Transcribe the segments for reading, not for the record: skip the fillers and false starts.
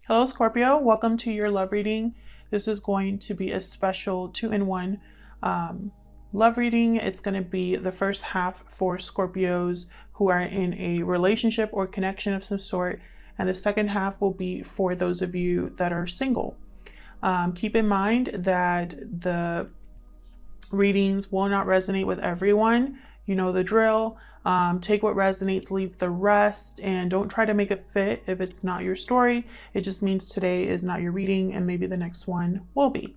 Hello Scorpio, welcome to your love reading. This is going to be a special 2-in-1 love reading. It's going to be the first half for Scorpios who are in a relationship or connection of some sort, and the second half will be for those of you that are single. Keep in mind that the readings will not resonate with everyone. You know the drill. Take what resonates, leave the rest, and don't try to make it fit if it's not your story. It just means today is not your reading and maybe the next one will be.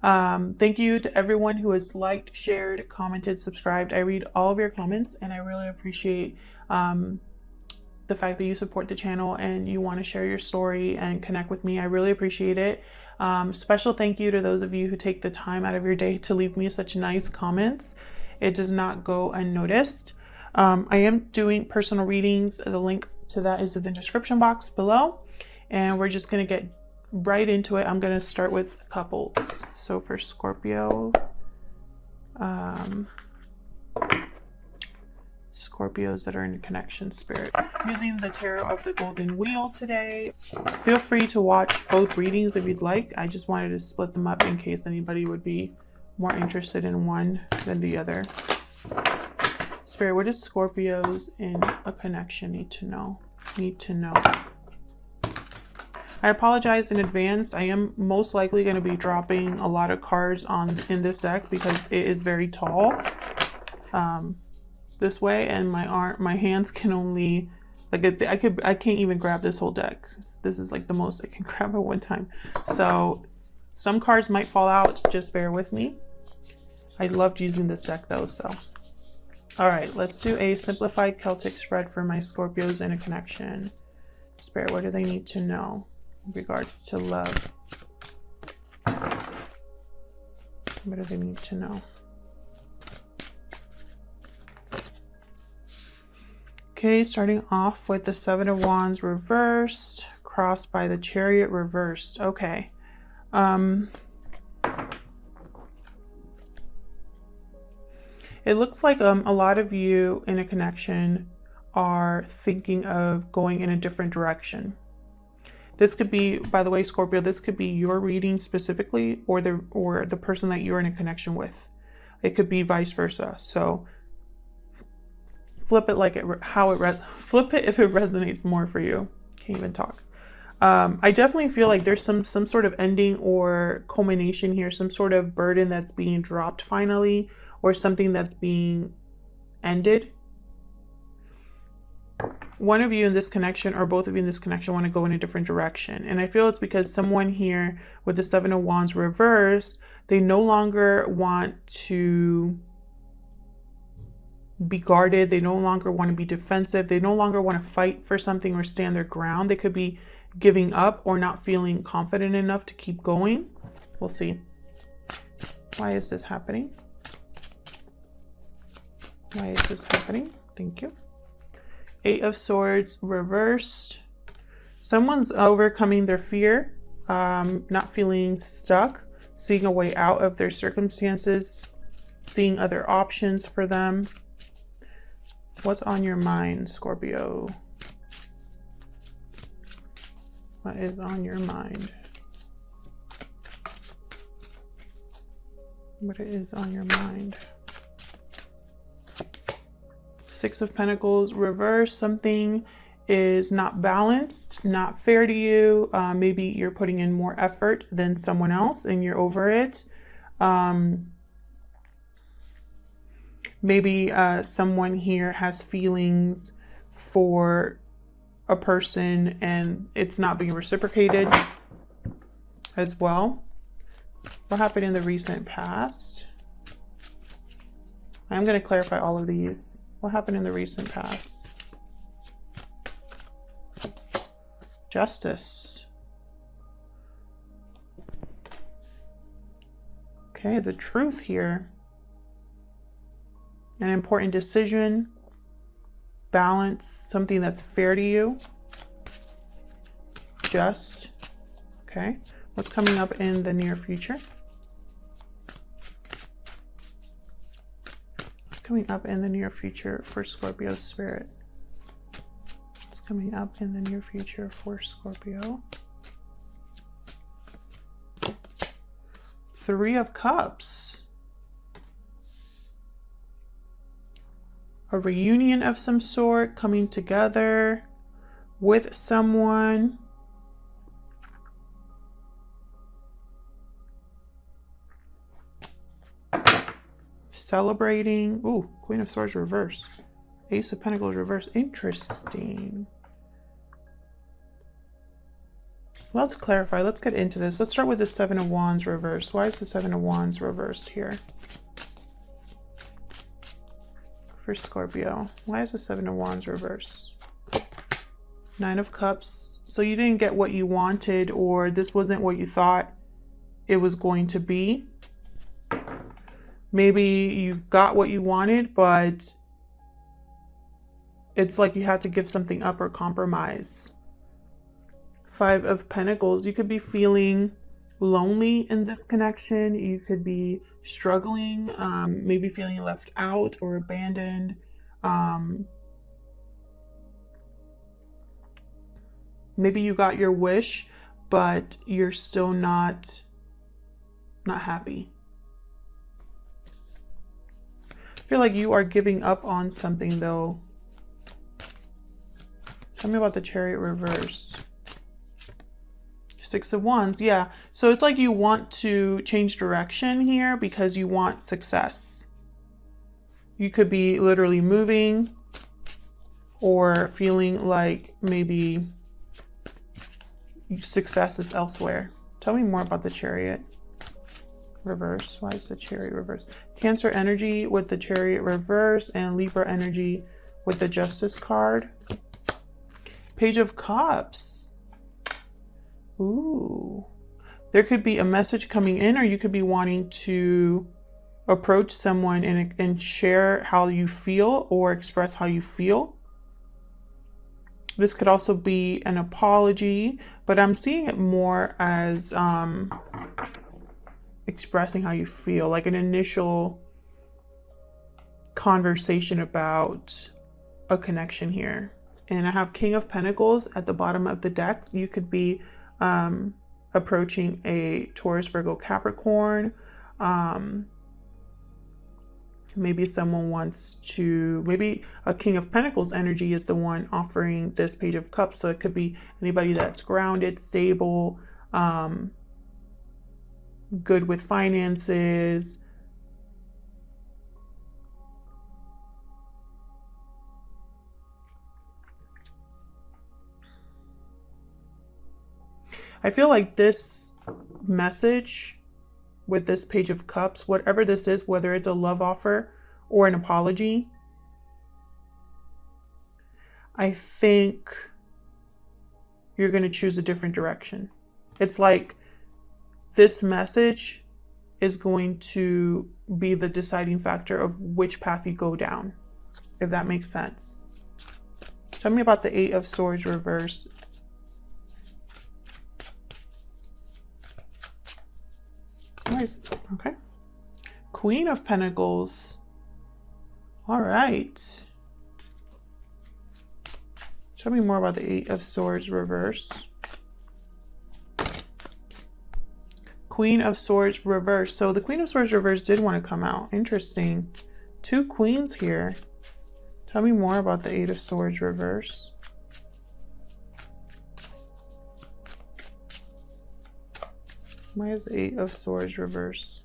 Thank you to everyone who has liked, shared, commented, subscribed. I read all of your comments and I really appreciate the fact that you support the channel and you want to share your story and connect with me. I really appreciate it. Special thank you to those of you who take the time out of your day to leave me such nice comments. It does not go unnoticed. I am doing personal readings. The link to that is in the description box below. And we're just going to get right into it. I'm going to start with couples. So for Scorpio, Scorpios that are in connection spirit. I'm using the Tarot of the Golden Wheel today. Feel free to watch both readings if you'd like. I just wanted to split them up in case anybody would be more interested in one than the other. Spirit, what does Scorpios in a connection need to know? I apologize in advance. I am most likely going to be dropping a lot of cards in this deck because it is very tall this way, and my hands can only, like, I can't even grab this whole deck. This is like the most I can grab at one time. So some cards might fall out. Just bear with me. I loved using this deck though, so. All right, let's do a simplified Celtic spread for my Scorpios in a connection. Spirit, what do they need to know in regards to love? What do they need to know? Okay, starting off with the Seven of Wands reversed, crossed by the Chariot reversed. Okay. It looks like a lot of you in a connection are thinking of going in a different direction. This could be, by the way, Scorpio, this could be your reading specifically or the person that you're in a connection with. It could be vice versa. So flip it like flip it if it resonates more for you. Can't even talk. I definitely feel like there's some sort of ending or culmination here, some sort of burden that's being dropped finally, or something that's being ended. One of you in this connection or both of you in this connection want to go in a different direction. And I feel it's because someone here with the Seven of Wands reversed, they no longer want to be guarded. They no longer want to be defensive. They no longer want to fight for something or stand their ground. They could be giving up or not feeling confident enough to keep going. We'll see. Why is this happening? Why is this happening? Thank you. Eight of Swords reversed. Someone's overcoming their fear, not feeling stuck, seeing a way out of their circumstances, seeing other options for them. What's on your mind, Scorpio? What is on your mind? What is on your mind? Six of Pentacles reversed. Something is not balanced, not fair to you. Maybe you're putting in more effort than someone else and you're over it. Maybe someone here has feelings for a person and it's not being reciprocated as well. What happened in the recent past? I'm going to clarify all of these. What happened in the recent past? Justice. Okay, the truth here. An important decision. Balance. Something that's fair to you. Just. Okay. What's coming up in the near future? Coming up in the near future for Scorpio spirit. What's coming up in the near future for Scorpio? Three of Cups. A reunion of some sort, coming together with someone. Celebrating. Ooh, Queen of Swords reverse. Ace of Pentacles reverse. Interesting. Let's clarify. Let's get into this. Let's start with the Seven of Wands reversed. Why is the Seven of Wands reversed here? For Scorpio. Why is the Seven of Wands reversed? Nine of Cups. So you didn't get what you wanted, or this wasn't what you thought it was going to be. Maybe you got what you wanted, but it's like you had to give something up or compromise. Five of Pentacles. You could be feeling lonely in this connection. You could be struggling, maybe feeling left out or abandoned. Maybe you got your wish, but you're still not happy. I feel like you are giving up on something though. Tell me about the Chariot reverse. Six of Wands, yeah. So it's like you want to change direction here because you want success. You could be literally moving or feeling like maybe success is elsewhere. Tell me more about the Chariot reverse. Why is the Chariot reverse? Cancer energy with the Chariot reverse and Libra energy with the Justice card. Page of Cups. Ooh. There could be a message coming in, or you could be wanting to approach someone and share how you feel or express how you feel. This could also be an apology, but I'm seeing it more as expressing how you feel, like an initial conversation about a connection here. And I have King of Pentacles at the bottom of the deck. You could be approaching a Taurus, Virgo, Capricorn. Maybe someone wants to, maybe a King of Pentacles energy is the one offering this Page of Cups. So it could be anybody that's grounded, stable, good with finances. I feel like this message with this Page of Cups, whatever this is, whether it's a love offer or an apology, I think you're going to choose a different direction. It's like this message is going to be the deciding factor of which path you go down, if that makes sense. Tell me about the Eight of Swords reverse. Okay. Queen of Pentacles. All right. Tell me more about the Eight of Swords reverse. Queen of Swords reverse. So the Queen of Swords reverse did want to come out. Interesting. Two queens here. Tell me more about the Eight of Swords reverse. Why is the Eight of Swords reverse?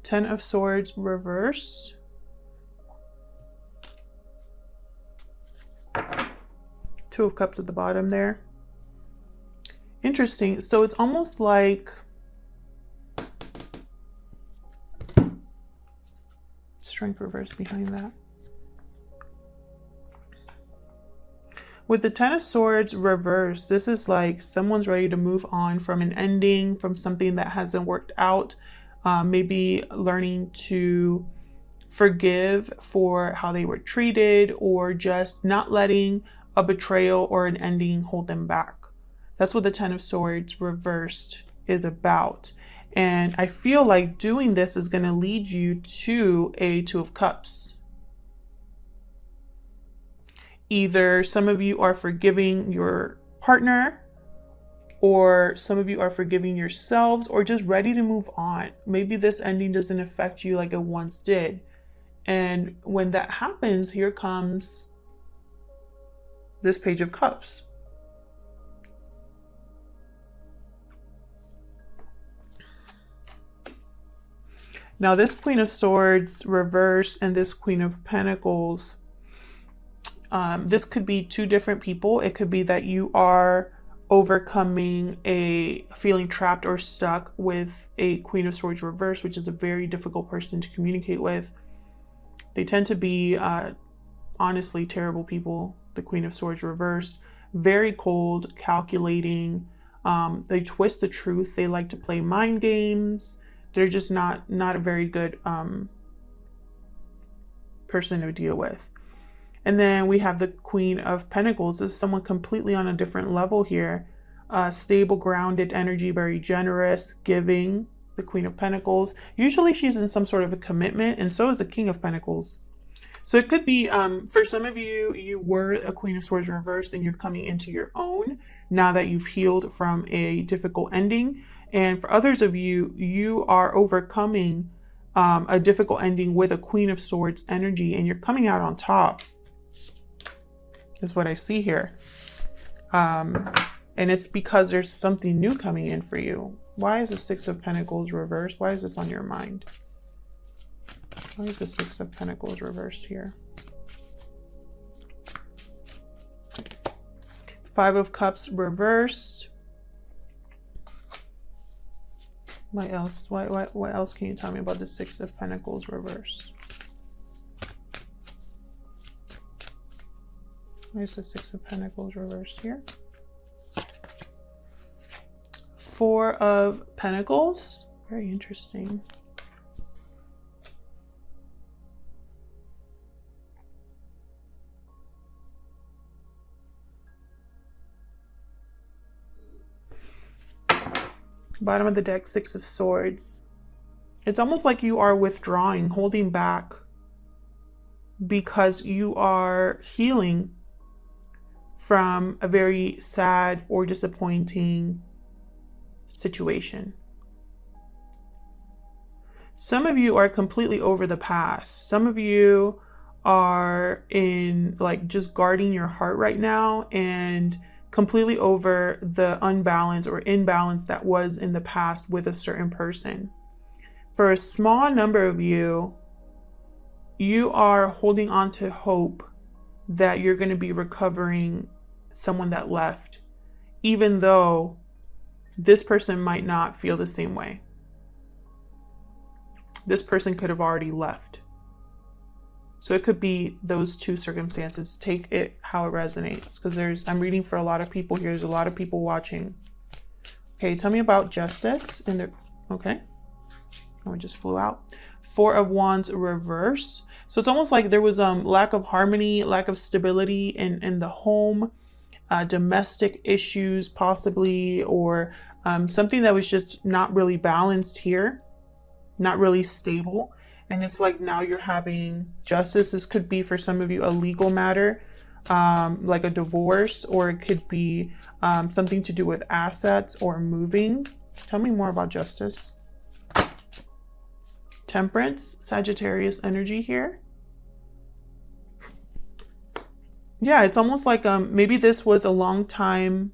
Ten of Swords reverse. Two of Cups at the bottom there. Interesting. So it's almost like Strength reverse behind that. With the Ten of Swords reverse, this is like someone's ready to move on from an ending, from something that hasn't worked out. Maybe learning to forgive for how they were treated, or just not letting a betrayal or an ending hold them back. That's what the Ten of Swords reversed is about. And I feel like doing this is going to lead you to a Two of Cups. Either some of you are forgiving your partner, or some of you are forgiving yourselves or just ready to move on. Maybe this ending doesn't affect you like it once did. And when that happens, here comes this Page of Cups. Now this Queen of Swords reverse and this Queen of Pentacles, this could be two different people. It could be that you are overcoming a feeling trapped or stuck with a Queen of Swords reverse, which is a very difficult person to communicate with. They tend to be honestly terrible people. The Queen of Swords reversed, very cold, calculating. They twist the truth. They like to play mind games. They're just not a very good person to deal with. And then we have the Queen of Pentacles. This is someone completely on a different level here. Stable, grounded energy, very generous, giving. The Queen of Pentacles. Usually she's in some sort of a commitment, and so is the King of Pentacles. So it could be, for some of you, you were a Queen of Swords reversed and you're coming into your own now that you've healed from a difficult ending. And for others of you, you are overcoming a difficult ending with a Queen of Swords energy, and you're coming out on top, is what I see here. And it's because there's something new coming in for you. Why is the Six of Pentacles reversed? Why is this on your mind? Why is the Six of Pentacles reversed here? Five of Cups reversed. What else? What else can you tell me about the Six of Pentacles reversed? Why is the Six of Pentacles reversed here? Four of Pentacles. Very interesting. Bottom of the deck, Six of Swords. It's almost like you are withdrawing, holding back, because you are healing from a very sad or disappointing situation. Some of you are completely over the past. Some of you are in like just guarding your heart right now and completely over the unbalance or imbalance that was in the past with a certain person. For a small number of you, you are holding on to hope that you're going to be recovering someone that left, even though this person might not feel the same way. This person could have already left. So it could be those two circumstances. Take it how it resonates, because I'm reading for a lot of people here. There's a lot of people watching. Okay, tell me about Justice. Okay. Oh, it just flew out. Four of Wands reverse. So it's almost like there was lack of harmony, lack of stability in the home, domestic issues possibly, or something that was just not really balanced here, not really stable. And it's like now you're having justice. This could be for some of you a legal matter, like a divorce, or it could be something to do with assets or moving. Tell me more about Justice. Temperance, Sagittarius energy here. Yeah, it's almost like maybe this was a long time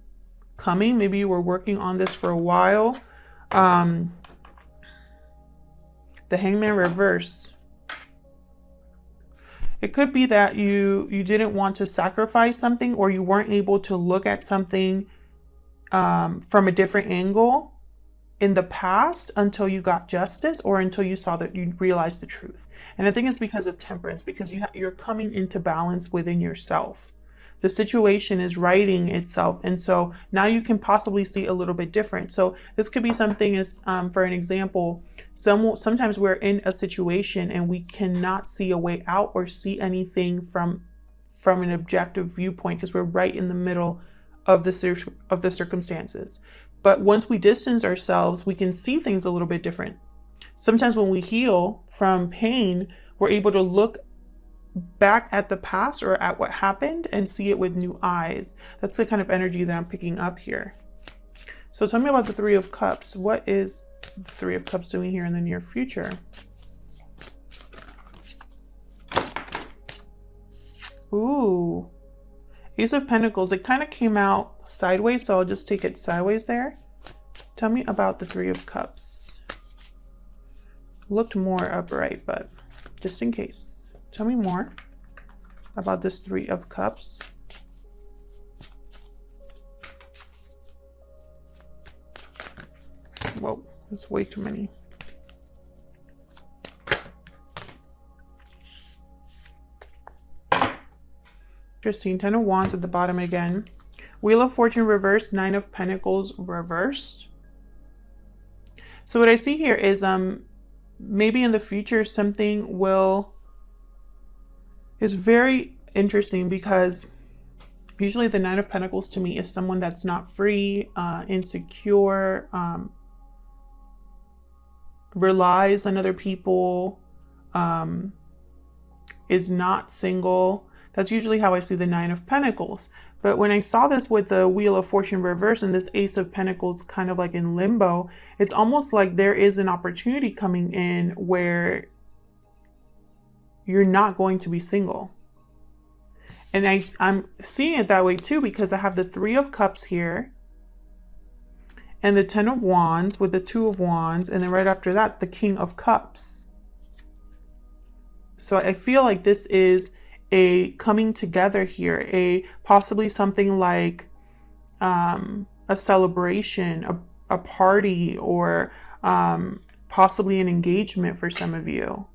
coming. Maybe you were working on this for a while. The Hangman reverse. It could be that you didn't want to sacrifice something, or you weren't able to look at something from a different angle in the past until you got justice, or until you saw that you realized the truth. And I think it's because of Temperance, because you're coming into balance within yourself. The situation is righting itself, and so now you can possibly see a little bit different. So this could be something as, for an example, sometimes we're in a situation and we cannot see a way out or see anything from an objective viewpoint, because we're right in the middle of the circumstances. But once we distance ourselves, we can see things a little bit different. Sometimes when we heal from pain, we're able to look back at the past or at what happened and see it with new eyes. That's the kind of energy that I'm picking up here. So tell me about the Three of Cups. What is the Three of Cups doing here in the near future? Ooh. Ace of Pentacles. It kind of came out sideways, so I'll just take it sideways there. Tell me about the Three of Cups. Looked more upright, but just in case. Tell me more about this Three of Cups. Whoa, that's way too many. Interesting. 10 of Wands at the bottom again. Wheel of Fortune reversed. 9 of Pentacles reversed. So what I see here is maybe in the future something is very interesting, because usually the 9 of Pentacles to me is someone that's not free, insecure, relies on other people, is not single. That's usually how I see the 9 of Pentacles. But when I saw this with the Wheel of Fortune reverse and this Ace of Pentacles kind of like in limbo, it's almost like there is an opportunity coming in where you're not going to be single. And I'm seeing it that way too, because I have the Three of Cups here and the 10 of Wands with the 2 of Wands, and then right after that, the King of Cups. So I feel like this is a coming together here, possibly something like a celebration, a party, or possibly an engagement for some of you,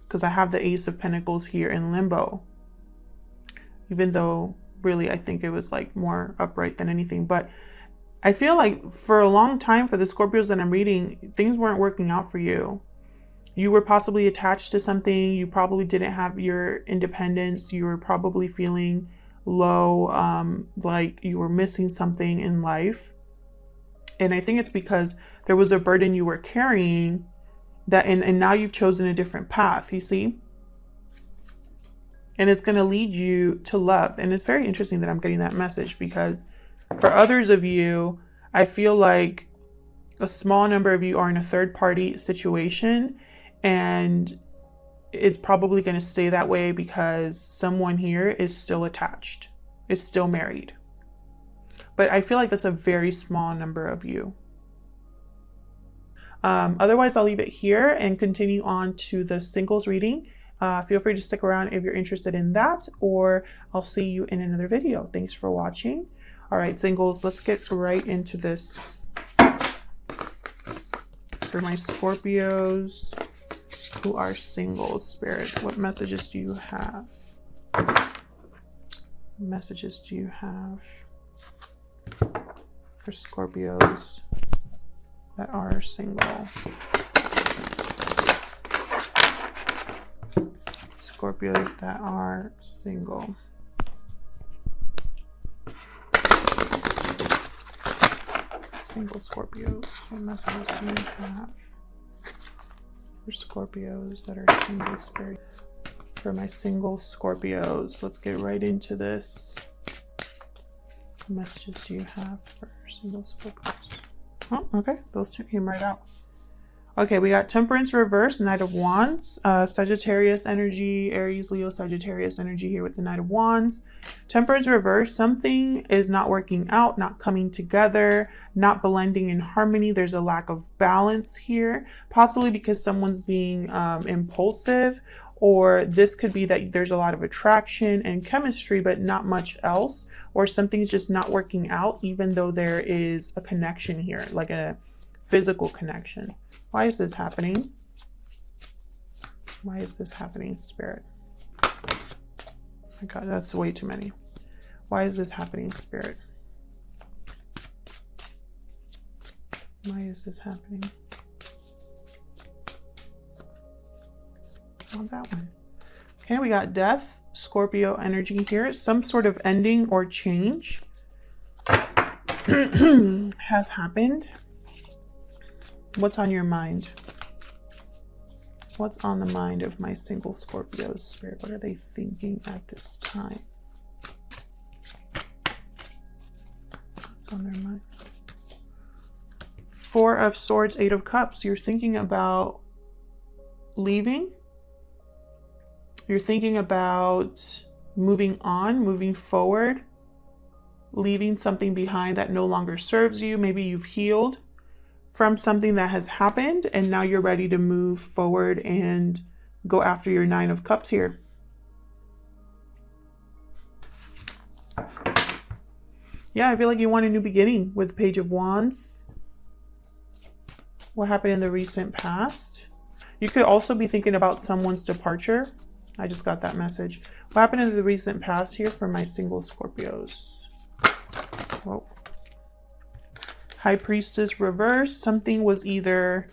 because I have the Ace of Pentacles here in limbo, even though really I think it was like more upright than anything. But I feel like for a long time, for the Scorpios that I'm reading, things weren't working out for you. You were possibly attached to something. You probably didn't have your independence. You were probably feeling low, like you were missing something in life. And I think it's because there was a burden you were carrying that, and now you've chosen a different path, you see? And it's going to lead you to love. And it's very interesting that I'm getting that message, because for others of you, I feel like a small number of you are in a third-party situation, and it's probably going to stay that way because someone here is still attached, is still married. But I feel like that's a very small number of you. Otherwise, I'll leave it here and continue on to the singles reading. Feel free to stick around if you're interested in that, or I'll see you in another video. Thanks for watching. All right, singles, let's get right into this. For my Scorpios who are single, Spirit, what messages do you have? What messages do you have for Scorpios that are single? Scorpios that are single. Single Scorpios, what messages do you have for Scorpios that are single, Spirit? For my single Scorpios, let's get right into this. What messages do you have for single Scorpios? Oh, okay, those two came right out. Okay, we got Temperance reverse, Knight of Wands, Sagittarius energy, Aries, Leo, Sagittarius energy here with the Knight of Wands. Temperance reverse, something is not working out, not coming together, not blending in harmony. There's a lack of balance here, possibly because someone's being impulsive, or this could be that there's a lot of attraction and chemistry, but not much else, or something's just not working out, even though there is a connection here, like a physical connection. Why is this happening? Why is this happening, Spirit? Oh my God, that's way too many. Why is this happening, Spirit? Why is this happening? Oh, that one. Okay, we got Death, Scorpio energy here. Some sort of ending or change has happened. What's on your mind? What's on the mind of my single Scorpios, Spirit? What are they thinking at this time? What's on their mind? Four of Swords, Eight of Cups. You're thinking about leaving. You're thinking about moving on, moving forward, leaving something behind that no longer serves you. Maybe you've healed from something that has happened and now you're ready to move forward and go after your Nine of Cups here. Yeah, I feel like you want a new beginning with the Page of Wands. What happened in the recent past? You could also be thinking about someone's departure. I just got that message. What happened in the recent past here for my single Scorpios? Whoa. High Priestess reverse. Something was either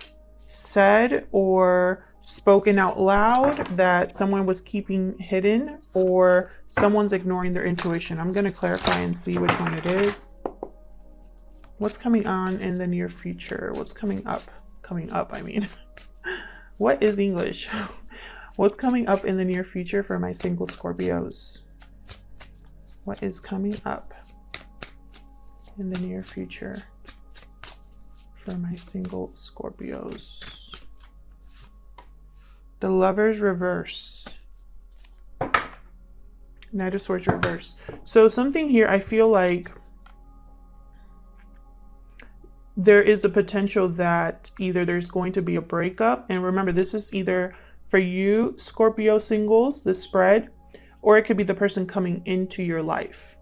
said or spoken out loud that someone was keeping hidden, or someone's ignoring their intuition. I'm going to clarify and see which one it is. What's coming on in the near future? What's coming up? Coming up, I mean. What is English? What's coming up in the near future for my single Scorpios? What is coming up in the near future for my single Scorpios? The Lovers reverse. Knight of Swords reverse. So something here, I feel like there is a potential that either there's going to be a breakup. And remember, this is either for you, Scorpio singles, the spread, or it could be the person coming into your life.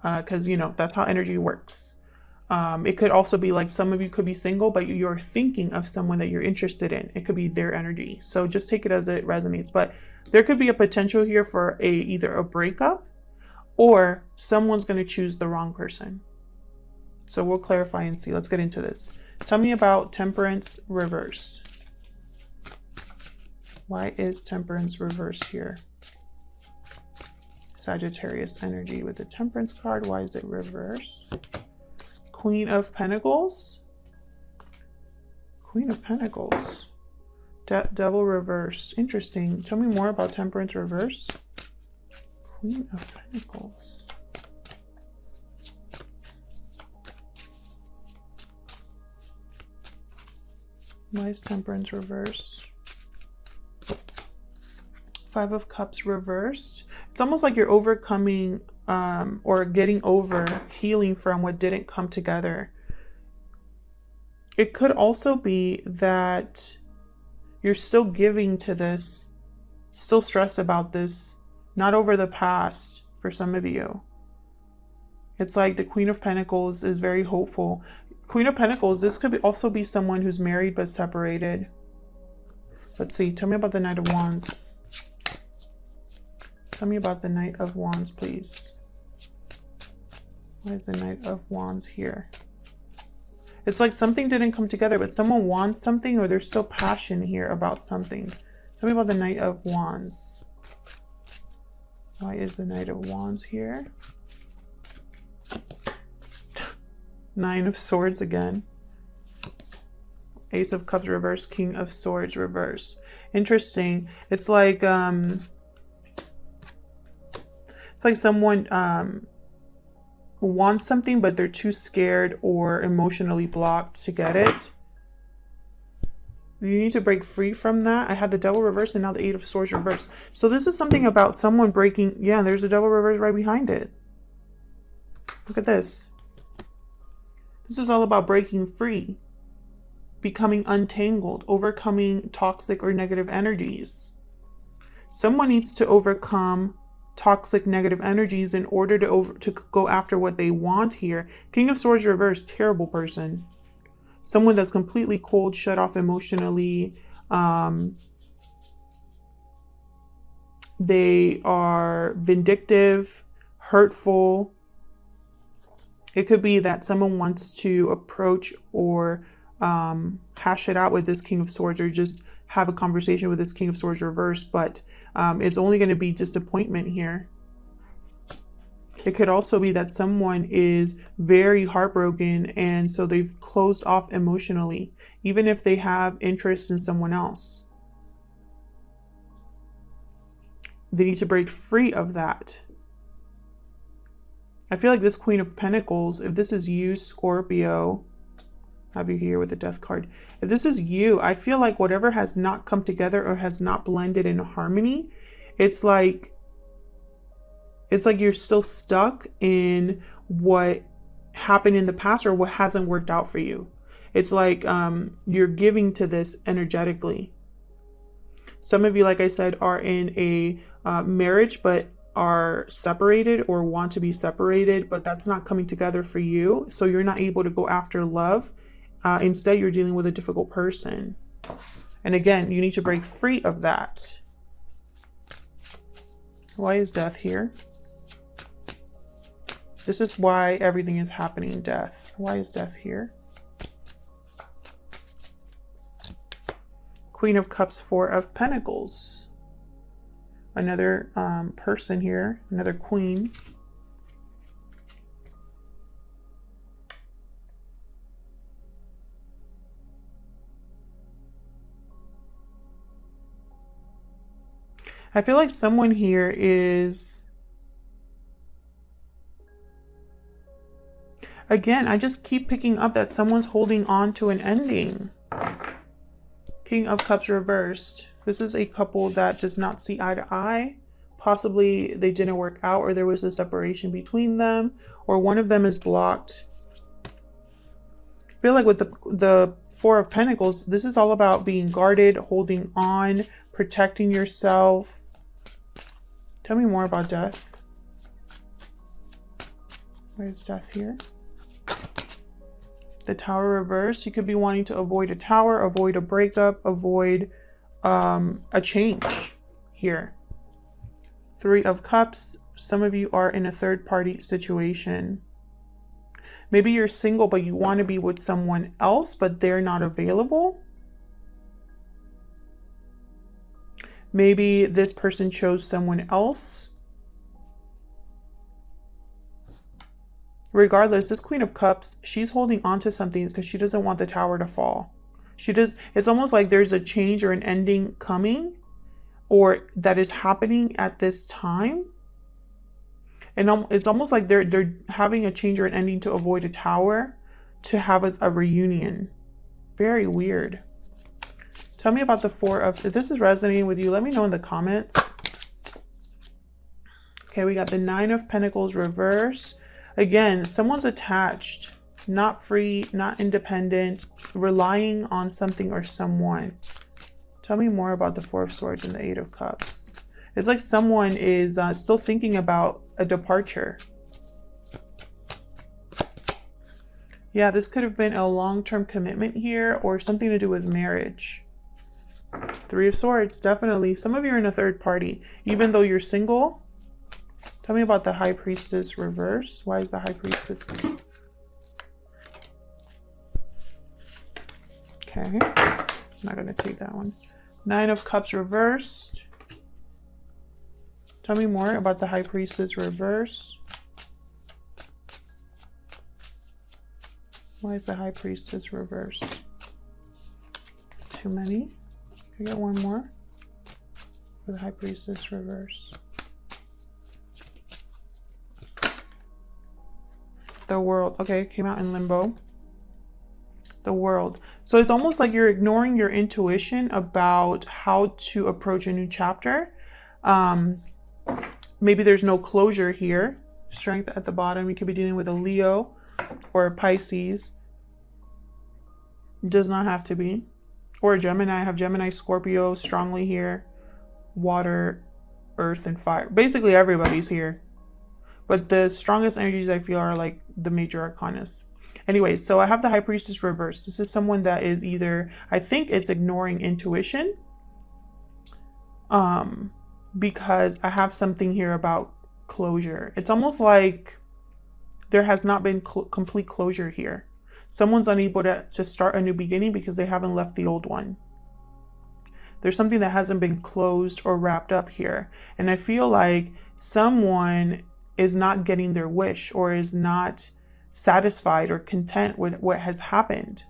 Because, you know, that's how energy works. It could also be like some of you could be single, but you're thinking of someone that you're interested in. It could be their energy. So just take it as it resonates. But there could be a potential here for either a breakup or someone's going to choose the wrong person. So we'll clarify and see. Let's get into this. Tell me about Temperance reverse. Why is Temperance reverse here? Sagittarius energy with the Temperance card. Why is it reverse? Queen of Pentacles. Queen of Pentacles. Devil reverse. Interesting. Tell me more about Temperance reverse. Queen of Pentacles. Why is Temperance reverse? Five of Cups reversed. It's almost like you're overcoming or getting over, healing from what didn't come together. It could also be that you're still giving to this, still stressed about this, not over the past for some of you. It's like the Queen of Pentacles is very hopeful. Queen of Pentacles, this could also be someone who's married but separated. Let's see. Tell me about the Knight of Wands. Tell me about the Knight of Wands, please. Why is the Knight of Wands here? It's like something didn't come together, but someone wants something, or there's still passion here about something. Tell me about the Knight of Wands. Why is the Knight of Wands here? Nine of Swords again. Ace of Cups reverse, King of Swords reverse. Interesting. It's like someone wants something, but they're too scared or emotionally blocked to get it. You need to break free from that. I had the Devil reverse and now the Eight of Swords reverse. So this is something about someone breaking. Yeah, there's a Devil reverse right behind it. Look at this. This is all about breaking free, becoming untangled, overcoming toxic or negative energies. Someone needs to overcome toxic negative energies in order to go after what they want here. King of Swords reverse, terrible person. Someone that's completely cold, shut off emotionally. They are vindictive, hurtful. It could be that someone wants to approach or hash it out with this King of Swords, or just have a conversation with this King of Swords reverse, but it's only going to be disappointment here. It could also be that someone is very heartbroken, and so they've closed off emotionally, even if they have interest in someone else. They need to break free of that. I feel like this Queen of Pentacles, if this is you, Scorpio, have you here with the Death card. If this is you, I feel like whatever has not come together or has not blended in harmony, it's like you're still stuck in what happened in the past or what hasn't worked out for you. It's like you're giving to this energetically. Some of you, like I said, are in a marriage but are separated or want to be separated, but that's not coming together for you. So you're not able to go after love. Instead, you're dealing with a difficult person. And again, you need to break free of that. Why is Death here? This is why everything is happening, Death. Why is Death here? Queen of Cups, Four of Pentacles. Another person here, another queen. I feel like someone here is, again, I just keep picking up that someone's holding on to an ending. King of Cups reversed. This is a couple that does not see eye to eye. Possibly they didn't work out, or there was a separation between them, or one of them is blocked. I feel like with the Four of Pentacles, this is all about being guarded, holding on, protecting yourself. Tell me more about Death. Where's Death here? The Tower reversed. You could be wanting to avoid a tower, avoid a breakup, avoid a change here. Three of Cups. Some of you are in a third-party situation. Maybe you're single, but you want to be with someone else, but they're not available. Maybe this person chose someone else. Regardless, this Queen of Cups, she's holding on to something because she doesn't want the tower to fall. It's almost like there's a change or an ending coming, or that is happening at this time. And it's almost like they're having a change or an ending to avoid a tower, to have a reunion. Very weird. Tell me about the Four of, if this is resonating with you, let me know in the comments. Okay, we got the Nine of Pentacles reverse. Again, someone's attached, not free, not independent, relying on something or someone. Tell me more about the Four of Swords and the Eight of Cups. It's like someone is still thinking about a departure. Yeah, this could have been a long-term commitment here, or something to do with marriage. Three of Swords, definitely. Some of you are in a third party, even though you're single. Tell me about the High Priestess reverse. Why is the High Priestess? Okay, I'm not going to take that one. Nine of Cups reversed. Tell me more about the High Priestess reverse. Why is the High Priestess reversed? Too many. Can I get one more for the High Priestess reverse? The World. Okay, it came out in limbo. The World. So it's almost like you're ignoring your intuition about how to approach a new chapter. Maybe there's no closure here. Strength at the bottom. You could be dealing with a Leo or a Pisces. Does not have to be. Or a Gemini. I have Gemini, Scorpio strongly here. Water, earth, and fire. Basically everybody's here. But the strongest energies I feel are like the major arcanas. Anyways, so I have the High Priestess reversed. This is someone that is either, I think it's ignoring intuition. Because I have something here about closure. It's almost like there has not been complete closure here. Someone's unable to start a new beginning because they haven't left the old one. There's something that hasn't been closed or wrapped up here. And I feel like someone is not getting their wish, or is not satisfied or content with what has happened.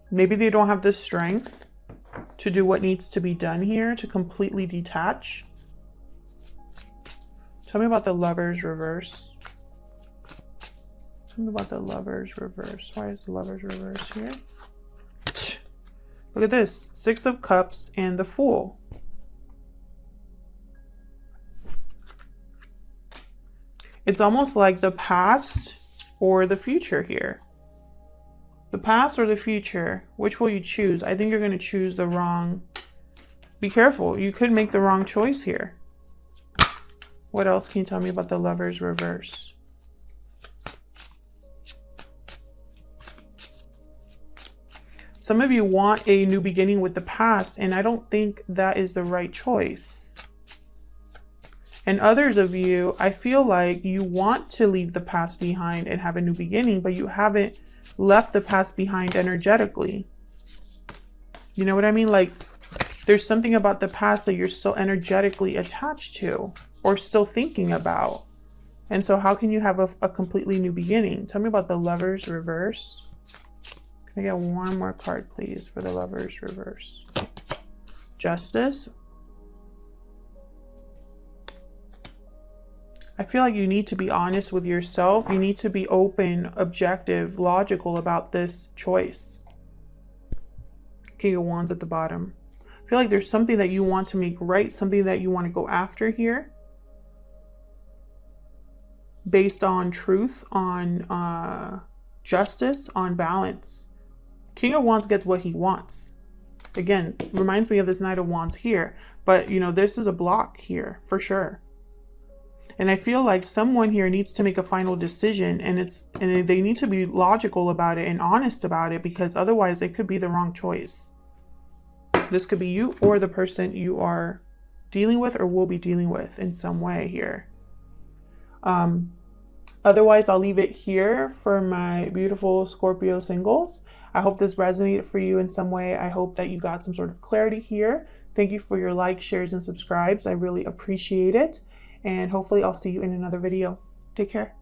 Maybe they don't have the strength to do what needs to be done here, to completely detach. Tell me about the Lovers reverse. Tell me about the Lovers reverse. Why is the Lovers reverse here? Look at this. 6 of Cups and the Fool. It's almost like the past or the future here. The past or the future. Which will you choose? I think you're going to choose the wrong. Be careful. You could make the wrong choice here. What else can you tell me about the Lovers reverse? Some of you want a new beginning with the past, and I don't think that is the right choice. And others of you, I feel like you want to leave the past behind and have a new beginning, but you haven't left the past behind energetically. You know what I mean? Like, there's something about the past that you're still energetically attached to or still thinking about. And so how can you have a completely new beginning? Tell me about the Lovers reverse. Can I get one more card, please, for the Lovers reverse? Justice. I feel like you need to be honest with yourself. You need to be open, objective, logical about this choice. King of Wands at the bottom. I feel like there's something that you want to make right, something that you want to go after here. Based on truth, on justice, on balance. King of Wands gets what he wants. Again, reminds me of this Knight of Wands here. But, you know, this is a block here, for sure. And I feel like someone here needs to make a final decision, and they need to be logical about it and honest about it, because otherwise it could be the wrong choice. This could be you or the person you are dealing with or will be dealing with in some way here. Otherwise, I'll leave it here for my beautiful Scorpio singles. I hope this resonated for you in some way. I hope that you got some sort of clarity here. Thank you for your likes, shares, and subscribes. I really appreciate it. And hopefully I'll see you in another video. Take care.